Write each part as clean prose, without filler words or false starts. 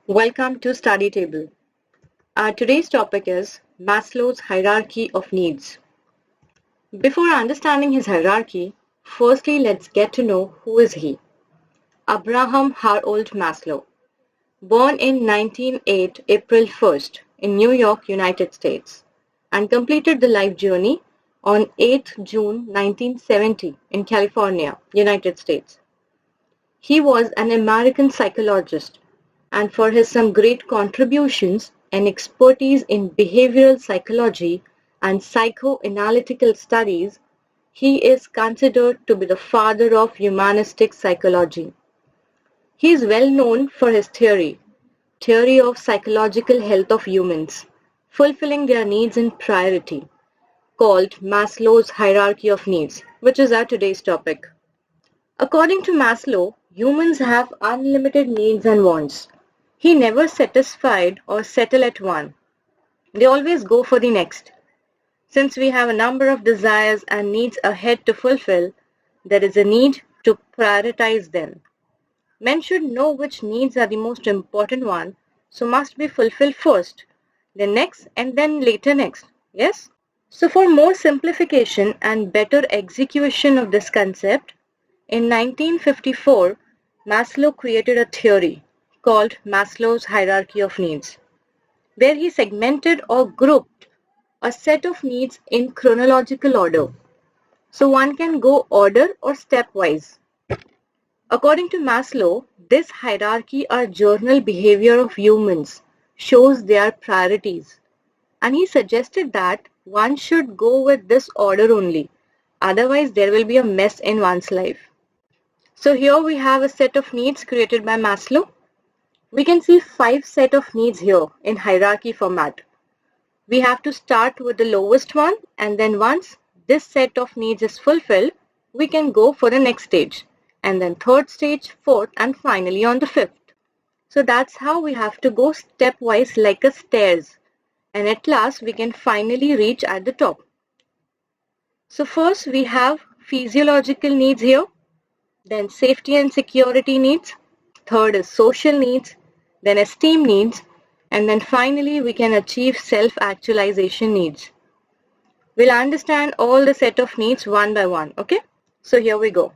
Welcome to StudyTable. Today's topic is Maslow's hierarchy of needs. Before understanding his hierarchy, firstly let's get to know who is he. Abraham Harold Maslow, born in 1908 April 1st in New York, United States, and completed the life journey on 8th June 1970 in California, United States. He was an American psychologist, and for his some great contributions and expertise in behavioral psychology and psychoanalytical studies, he is considered to be the father of humanistic psychology. He is well known for his theory of psychological health of humans, fulfilling their needs in priority, called Maslow's hierarchy of needs, which is our today's topic. According to Maslow, humans have unlimited needs and wants. He never satisfied or settle at one. They always go for the next. Since we have a number of desires and needs ahead to fulfill, there is a need to prioritize them. Men should know which needs are the most important one, so must be fulfilled first, then next, and then later next. Yes? So for more simplification and better execution of this concept, in 1954, Maslow created a theory called Maslow's hierarchy of needs, where he segmented or grouped a set of needs in chronological order. So one can go order or stepwise. According to Maslow, this hierarchy or journal behavior of humans shows their priorities. And he suggested that one should go with this order only. Otherwise, there will be a mess in one's life. So here we have a set of needs created by Maslow. We can see 5 set of needs here in hierarchy format. We have to start with the lowest one, and then once this set of needs is fulfilled, we can go for the next stage, and then third stage, fourth, and finally on the fifth. So that's how we have to go stepwise like a stairs, and at last we can finally reach at the top. So first we have physiological needs here, then safety and security needs, third is social needs, then esteem needs, and then finally we can achieve self-actualization needs. We'll understand all the set of needs one by one, okay? So here we go.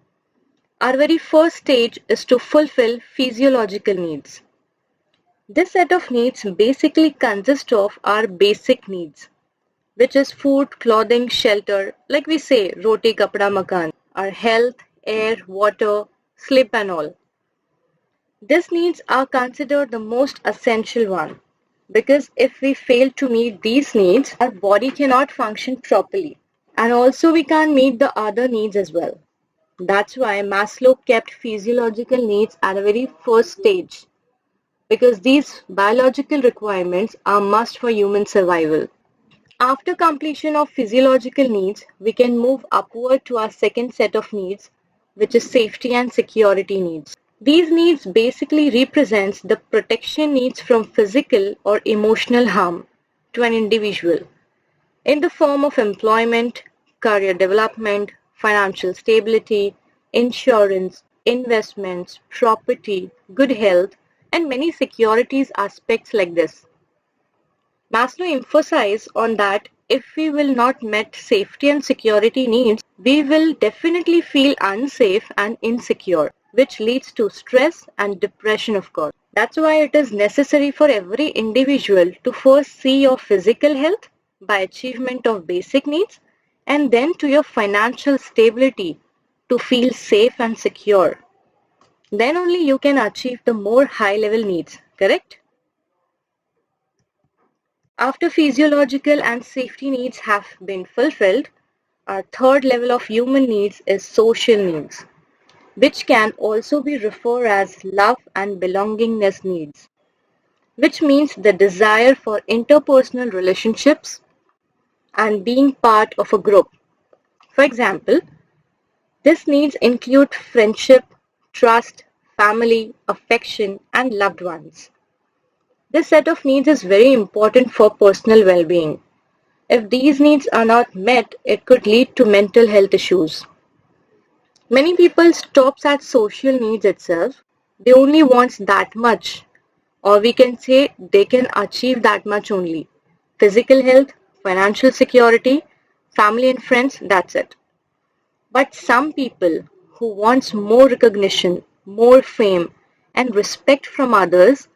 Our very first stage is to fulfill physiological needs. This set of needs basically consists of our basic needs, which is food, clothing, shelter, like we say, roti, kapda, makan, our health, air, water, sleep and all. These needs are considered the most essential one, because if we fail to meet these needs, our body cannot function properly, and also we can't meet the other needs as well. That's why Maslow kept physiological needs at the very first stage, because these biological requirements are must for human survival. After completion of physiological needs, we can move upward to our second set of needs, which is safety and security needs. These needs basically represents the protection needs from physical or emotional harm to an individual in the form of employment, career development, financial stability, insurance, investments, property, good health, and many securities aspects like this. Maslow emphasized on that if we will not met safety and security needs, we will definitely feel unsafe and insecure, which leads to stress and depression, of course. That's why it is necessary for every individual to first see your physical health by achievement of basic needs, and then to your financial stability to feel safe and secure. Then only you can achieve the more high level needs, correct? After physiological and safety needs have been fulfilled, our third level of human needs is social needs, which can also be referred as love and belongingness needs, which means the desire for interpersonal relationships and being part of a group. For example, these needs include friendship, trust, family, affection, and loved ones. This set of needs is very important for personal well-being. If these needs are not met, it could lead to mental health issues. Many people stops at social needs itself. They only want that much, or we can say they can achieve that much only. Physical health, financial security, family and friends, that's it. But some people who wants more recognition, more fame, and respect from others,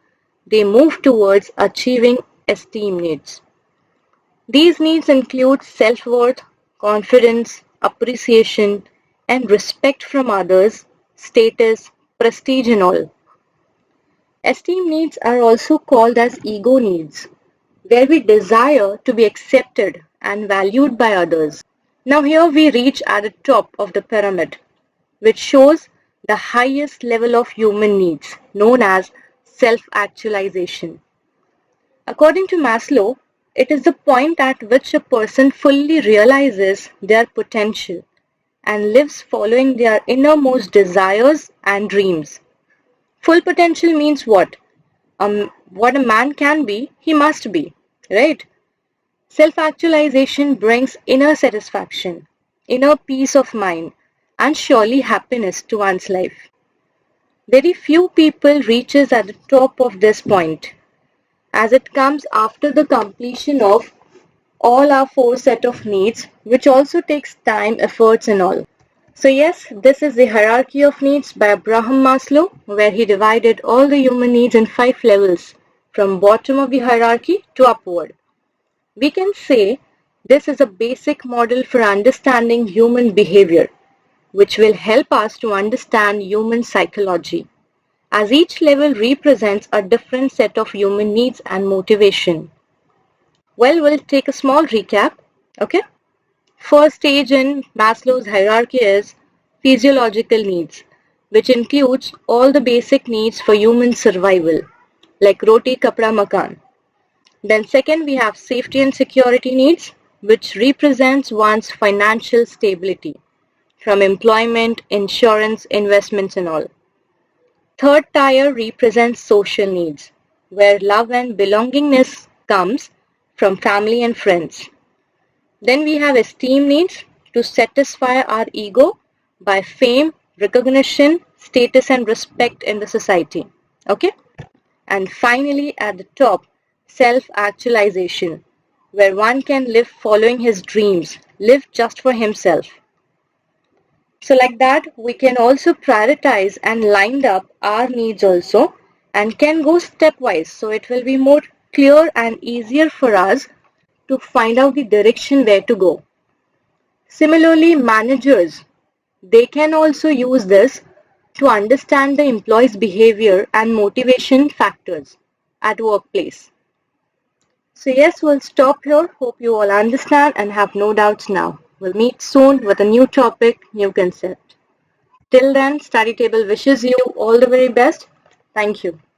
they move towards achieving esteem needs. These needs include self-worth, confidence, appreciation, and respect from others, status, prestige and all. Esteem needs are also called as ego needs, where we desire to be accepted and valued by others. Now here we reach at the top of the pyramid, which shows the highest level of human needs, known as self-actualization. According to Maslow, it is the point at which a person fully realizes their potential and lives following their innermost desires and dreams. Full potential means what? What a man can be, he must be, right? Self-actualization brings inner satisfaction, inner peace of mind, and surely happiness to one's life. Very few people reaches at the top of this point, as it comes after the completion of all our four set of needs, which also takes time, efforts and all. So yes, this is the hierarchy of needs by Abraham Maslow, where he divided all the human needs in 5 levels, from bottom of the hierarchy to upward. We can say this is a basic model for understanding human behavior, which will help us to understand human psychology, as each level represents a different set of human needs and motivation. Well, we'll take a small recap, okay? First stage in Maslow's hierarchy is physiological needs, which includes all the basic needs for human survival, like roti, kapda, makan. Then second, we have safety and security needs, which represents one's financial stability from employment, insurance, investments and all. Third tier represents social needs, where love and belongingness comes from family and friends. Then we have esteem needs to satisfy our ego by fame, recognition, status and respect in the society. Okay? And finally at the top, self-actualization, where one can live following his dreams, live just for himself. So like that, we can also prioritize and line up our needs also and can go stepwise. So it will be more clear and easier for us to find out the direction where to go. Similarly, managers, they can also use this to understand the employee's behavior and motivation factors at workplace. So yes, we'll stop here. Hope you all understand and have no doubts now. We'll meet soon with a new topic, new concept. Till then, StudyTable wishes you all the very best. Thank you.